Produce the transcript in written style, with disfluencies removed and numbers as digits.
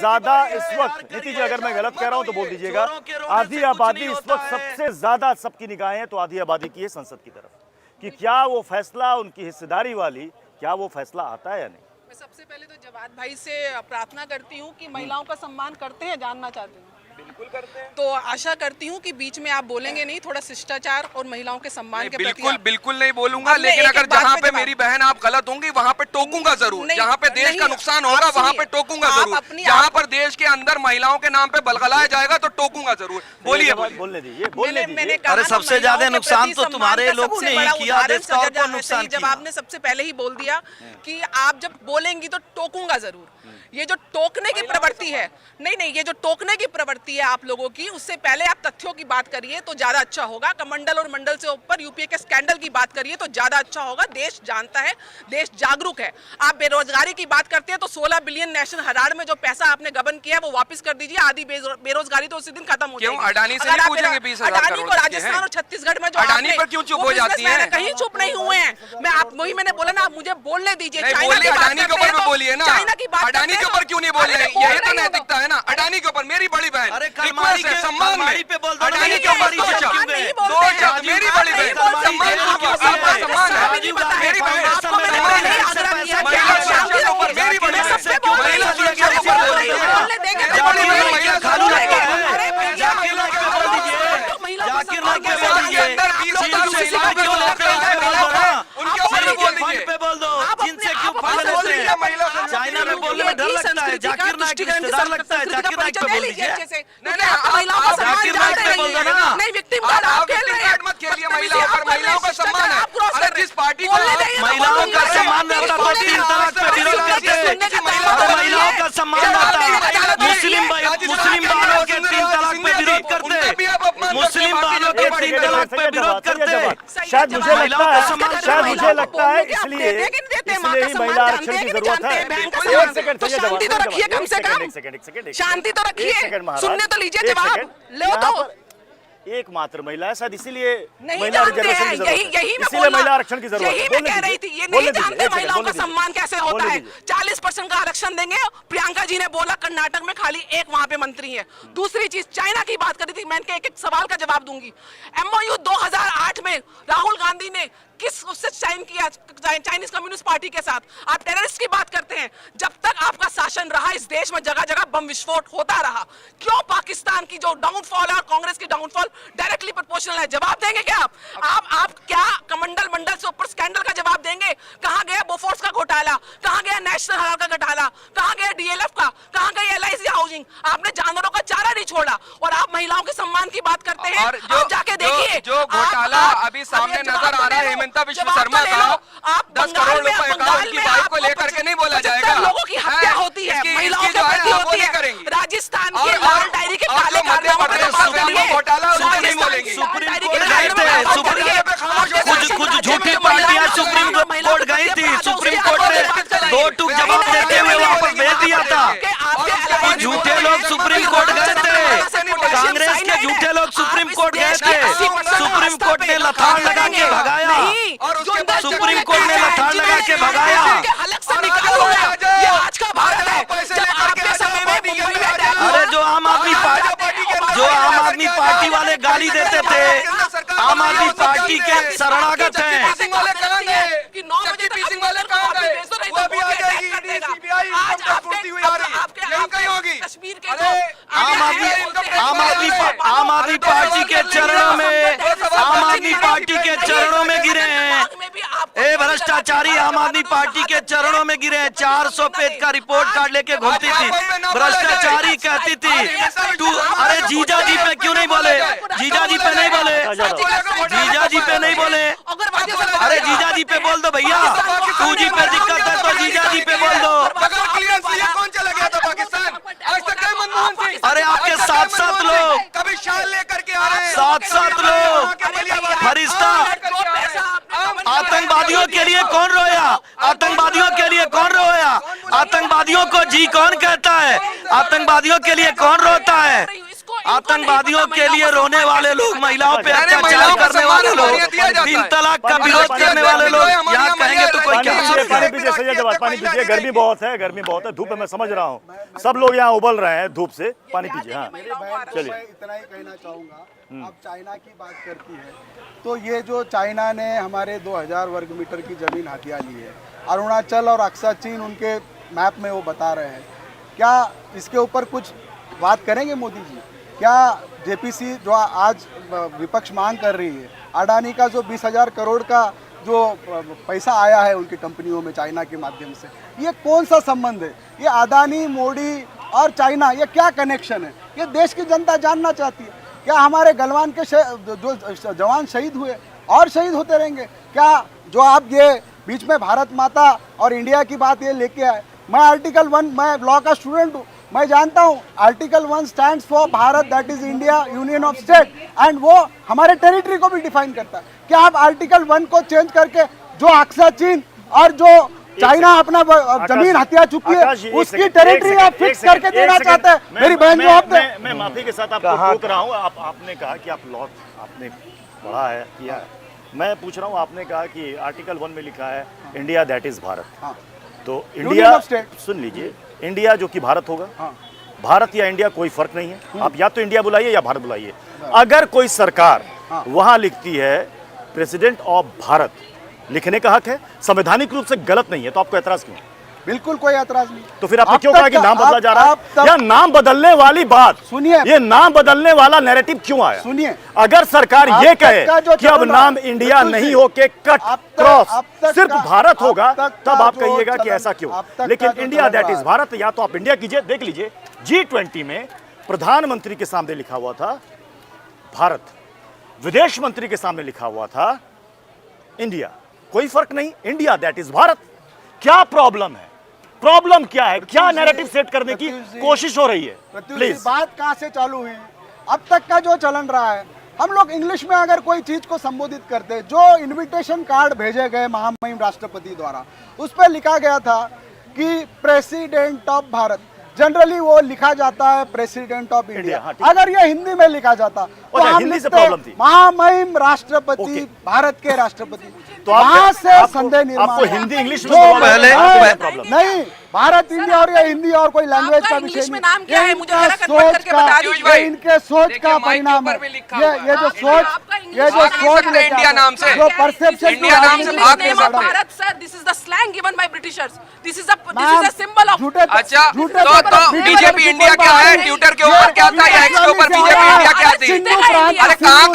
ज्यादा इस वक्त, नीति जी अगर मैं गलत कह रहा हूं तो बोल दीजिएगा, आधी आबादी इस वक्त सबसे ज्यादा सबकी निगाहें तो आधी आबादी की है संसद की तरफ, कि क्या वो फैसला उनकी हिस्सेदारी वाली, क्या वो फैसला आता है या नहीं। मैं सबसे पहले तो जवाद भाई से प्रार्थना करती हूँ कि महिलाओं का सम्मान करते हैं, जानना चाहती हूँ। बिल्कुल करते हैं। तो आशा करती हूँ कि बीच में आप बोलेंगे नहीं, थोड़ा शिष्टाचार और महिलाओं के सम्मान के प्रति। बिल्कुल नहीं बोलूंगा, लेकिन अगर जहाँ पे मेरी बहन आप गलत होंगी वहाँ पे टोकूंगा जरूर। जहाँ पे देश का नुकसान होगा वहाँ पे टोकूंगा जरूर। जहाँ पर देश के अंदर महिलाओं के नाम पे बलगलाया जाएगा तो टोकूंगा जरूर। बोलिए बोलने दीजिए। अरे सबसे ज्यादा नुकसान तो तुम्हारे लोगों ने ही किया, देश का और कौन नुकसान किया? जब आपने सबसे पहले ही बोल दिया कि आप जब बोलेंगी तो टोकूंगा जरूर। ये जो टोकने की प्रवृत्ति है, नहीं, ये जो टोकने की प्रवृत्ति है आप लोगों की, उससे पहले आप तथ्यों की बात करिए तो ज्यादा अच्छा होगा। कमंडल और मंडल से ऊपर यूपीए के स्कैंडल की बात करिए तो ज्यादा अच्छा होगा। देश जानता है, देश जागरूक है। आप बेरोजगारी की बात करते हैं तो 16 बिलियन नेशनल हेराल्ड में जो पैसा आपने गबन किया वो वापस कर दीजिए। आधी बेरोजगारी तो उसी दिन खत्म हो जाएगी। अडानी से नहीं पूछेंगे 20,000 अडानी को राजस्थान और छत्तीसगढ़ में जो अडानी पर क्यों चुप हो जाती है? कहीं चुप नहीं हुए हैं। मैं आप वही मैंने बोला ना, आप मुझे बोलने दीजिए। अडानी के ऊपर बोलिए ना, अडानी के ऊपर क्यों नहीं बोल रहे? यही तो नैतिकता है ना। अडानी के ऊपर मेरी बड़ी बहन, सम्मान पे बोल दो। अडानी के ऊपर दो शब्द, मेरी बड़ी बहन, सम्मान आपका सम्मान है। मेरी बहन, महिला सुरक्षा के ऊपर मेरी बड़ी बहन, महिला सुरक्षा के ऊपर बोल रही है। खालू लगता है, जाकिर लाके बोल दीजिए, जाकिर लाके बोल दीजिए। उनके ऊपर बोल दीजिए, बोल दो जिनसे क्यों फंड लेते हैं। चाइना में बोलने में डर लगता है, जाकिर नाइक रिश्तेदार लगता है, जाकिर नाइक पे बोल दीजिए। जाकिर नाइक पे बोल दो ना। नहीं, विक्टिम कार्ड आप खेल रहे हैं, मत खेलिए महिलाओं पर। महिलाओं का सम्मान है। अरे जिस पार्टी को महिलाओं का सम्मान रहता तो 3 तलाक पे विरोध करते। अरे महिलाओं का सम्मान रहता, मुस्लिम बालों के 3 तलाक पे विरोध करते, मुस्लिम बालों के 3 तलाक पे विरोध करते। शायद मुझे लगता है इसलिए ही महिला आरक्षण की जरूरत है। एक सेकंड, शांति तो रखिए कम से कम, शांति तो रखिए, सुनने तो लीजिए जवाब लो। तो एकमात्र महिला है शायद, इसीलिए नहीं जानते हैं, इसीलिए महिला आरक्षण की जरूरत है। यही मैं कह रही थी, ये नहीं जानते महिलाओं का सम्मान कैसे होता है। 40% का आरक्षण देंगे। प्रियंका जी ने बोला कर्नाटक में खाली एक वहां पे मंत्री है। दूसरी चीज, चाइना की बात करी थी, मैं एक एक सवाल का जवाब दूंगी। MOU 2008 में राहुल गांधी ने किस उससे साइन किया? चाइनीज कम्युनिस्ट पार्टी के साथ। आप टेररिस्ट की बात करते हैं। जब तक आपका शासन रहा इस देश में जगह जगह बम विस्फोट होता रहा। क्यों पाकिस्तान की जो डाउनफॉल है और कांग्रेस की डाउनफॉल डायरेक्टली प्रोपोर्शनल है? जवाब देंगे क्या आप क्या कमंडल मंडल से ऊपर स्कैंडल का जवाब देंगे? कहां गया बोफोर्स का घोटाला? कहां गया नेशनल हेराल्ड का घोटाला? कहां गया DLF का? कहां गई LIC हाउसिंग? आपने जानवरों का चारा नहीं छोड़ा और आप महिलाओं के सम्मान की बात करते हैं। आप जाके देखिए जो घोटाला अभी सामने नजर आ रहा है हेमंता विश्व शर्मा का, 10 करोड़ रुपए का, उनकी वाइफ को लेकर के नहीं बोला जाएगा। लोगों की हत्या होती है, महिलाओं के प्रति होती है। राजस्थान के लाल डायरी के काले घोटाला नहीं बोलेंगे। सुप्रीम कोर्ट गए थे, कुछ झूठी पार्टियां सुप्रीम कोर्ट गई थी। सुप्रीम कोर्ट ने 2 टूक जवाब देते हुए वापस भेज दिया था। कुछ झूठे लोग सुप्रीम कोर्ट गए थे, कांग्रेस के झूठे लोग सुप्रीम कोर्ट गए थे। सुप्रीम कोर्ट ने लथाड़ लगा के भगाया, सुप्रीम कोर्ट ने लथाड़ लगा के भगाया। अरे जो आम आदमी पार्टी वाले गाली देते थे, आम आदमी पार्टी के शरणागत हैं। आम आदमी पार्टी के चरणों में, आम आदमी पार्टी के चरणों में गिरे हैं। ए भ्रष्टाचारी आम आदमी पार्टी के चरणों में गिरे हैं। 400 पेज का रिपोर्ट कार्ड लेके घूमती थी, भ्रष्टाचारी कहती थी तू। अरे जीजा जी पे क्यों नहीं बोले? जीजा जी पे नहीं बोले, जीजा जी पे नहीं बोले। अरे जीजा जी पे बोल दो भैया, तू जी पे दिक्कत है तो जीजा जी पे बोल दो। कौन चला गया था पाकिस्तान? आज तक मनमोहन सिंह। अरे आपके 7 लोग, कभी शाल लेकर के आ रहे हैं। 7 लोग फरिश्ता। आतंकवादियों के लिए कौन रोया? आतंकवादियों के लिए कौन रोया? आतंकवादियों को जी कौन कहता है? आतंकवादियों के लिए कौन रोता है? आतंकवादियों के लिए रोने वाले लोग, महिलाओं पे अरे अत्याचार महिलाओं को करने वाले सम्मान लोग, और दिया जाता है। 3 तलाक का पानी विरोध पीजिए, करने वाले लोग हमारी यहाँ कहेंगे तो कोई हमारी क्या हमारी सोचेगा? पानी पीजिए सैयद जवाद, पानी पीजिए, गर्मी बहुत है, गर्मी बहुत है, धूप है, मैं समझ रहा हूँ, सब लोग यहाँ उबल रहे हैं धूप से, पानी पीजिए। हाँ चलिए। मैं इतना ही कहना चाहूँगा, अब चाइना की बात करती है तो ये जो चाइना ने हमारे 2000 वर्ग मीटर की ज़मीन हथिया ली है, अरुणाचल और अक्सा चीन उनके मैप में वो बता रहे हैं, क्या इसके ऊपर कुछ बात करेंगे मोदी जी? क्या जेपीसी जो आज विपक्ष मांग कर रही है, अडानी का जो 20,000 करोड़ का जो पैसा आया है उनकी कंपनियों में चाइना के माध्यम से, ये कौन सा संबंध है? ये अडानी, मोदी और चाइना, ये क्या कनेक्शन है? ये देश की जनता जानना चाहती है। क्या हमारे गलवान के जो जवान शहीद हुए और शहीद होते रहेंगे? क्या जो आप ये बीच में भारत माता और इंडिया की बात ये लेके आए, मैं आर्टिकल 1, मैं लॉ का स्टूडेंट हूँ, मैं जानता हूँ article 1 stands for Bharat, that is India union of state, and वो हमारे टेरिटरी को भी डिफाइन करता है। क्या आप आर्टिकल 1 को चेंज करके जो अक्सा चीन और जो चाइना अपना जमीन हत्या चुकी है उसकी टेरिटरी आप फिक्स करके देना चाहते हैं? मेरी बहन जवाब दे। मैं माफी के साथ आपको रोक रहा हूँ, आपने कहा कि आप लॉ आपने पढ़ा है, किया है, मैं पूछ रहा हूँ, आपने कहा कि आर्टिकल 1 में लिखा है इंडिया दैट इज भारत, हाँ। तो Union इंडिया, of State। सुन लीजिए, इंडिया जो कि भारत होगा, हाँ। भारत या इंडिया कोई फर्क नहीं है, आप या तो इंडिया बुलाइए या भारत बुलाइए। अगर कोई सरकार वहां लिखती है प्रेसिडेंट ऑफ भारत, लिखने का हक है, संवैधानिक रूप से गलत नहीं है, तो आपको एतराज क्यों? बिल्कुल कोई एतराज नहीं। तो फिर आपने अब क्यों तक कहा कि का- नाम बदला अब- जा रहा अब है? तक- या नाम बदलने वाली बात, सुनिए, ये नाम बदलने वाला नैरेटिव क्यों आया? सुनिए, अगर सरकार अब ये तक का कहे जो कि अब चल रहा नाम है, इंडिया बिल्कुल नहीं जी। होके कट अब क्रॉस तक सिर्फ का- भारत अब होगा, तक तब का आप जो कहिएगा कि चलन- ऐसा क्यों? अब तक लेकिन का जो इंडिया चल दैट रहा इज है। भारत, या तो आप इंडिया कीजिए, देख लीजिए G20 में प्रधानमंत्री के सामने लिखा हुआ था भारत, विदेश मंत्री के सामने लिखा हुआ था इंडिया, कोई फर्क नहीं, इंडिया दैट इज भारत। क्या प्रॉब्लम है? प्रॉब्लम क्या है? क्या नैरेटिव सेट करने की कोशिश हो रही है? प्रत्युष जी, प्लीज। बात कहाँ से चालू हुई? अब तक का जो चलन रहा है, हम लोग इंग्लिश में अगर कोई चीज को संबोधित करते, जो इनविटेशन कार्ड भेजे गए महामहिम राष्ट्रपति द्वारा, उस पर लिखा गया था कि प्रेसिडेंट ऑफ भारत, जनरली वो लिखा जाता है प्रेसिडेंट ऑफ इंडिया। हाँ, ठीक। अगर ये हिंदी में लिखा जाता तो अच्छा, हम हिंदी से लिखते प्रॉब्लम थी। महामहिम राष्ट्रपति, ओके। भारत के राष्ट्रपति। तो आप- वहां से आपको- संदेह निर्माण आपको हुआ। हिंदी इंग्लिश में जो बोलना पहले- है, प्रॉब्लम नहीं, भारत इंडिया और ये हिंदी और कोई लैंग्वेज आपका का इंग्लिश विषय में नहीं। नाम क्या है? ये मुझे इनका जरा convert सोच करके का- बता दीजिए। ये इनके सोच देखिए, का माइक के परिणाम ऊपर है। भी लिखा ये हुआ है। जो इंडिया। सोच, आपका इंग्लिश ये जो भाग नहीं सोच सकते लेके इंडिया आते नाम से। हैं, जो परसेप्शन इंडिया नाम से भाग नहीं सकते। Bharat sir, this is the slang given by Britishers, this is a symbol of अच्छा, तो बीजेपी इंडिया क्या है? ट्विटर के ऊपर क्या था? या एक्स के ऊपर बीजेपी इंडिया क्या थी? अरे कहाँ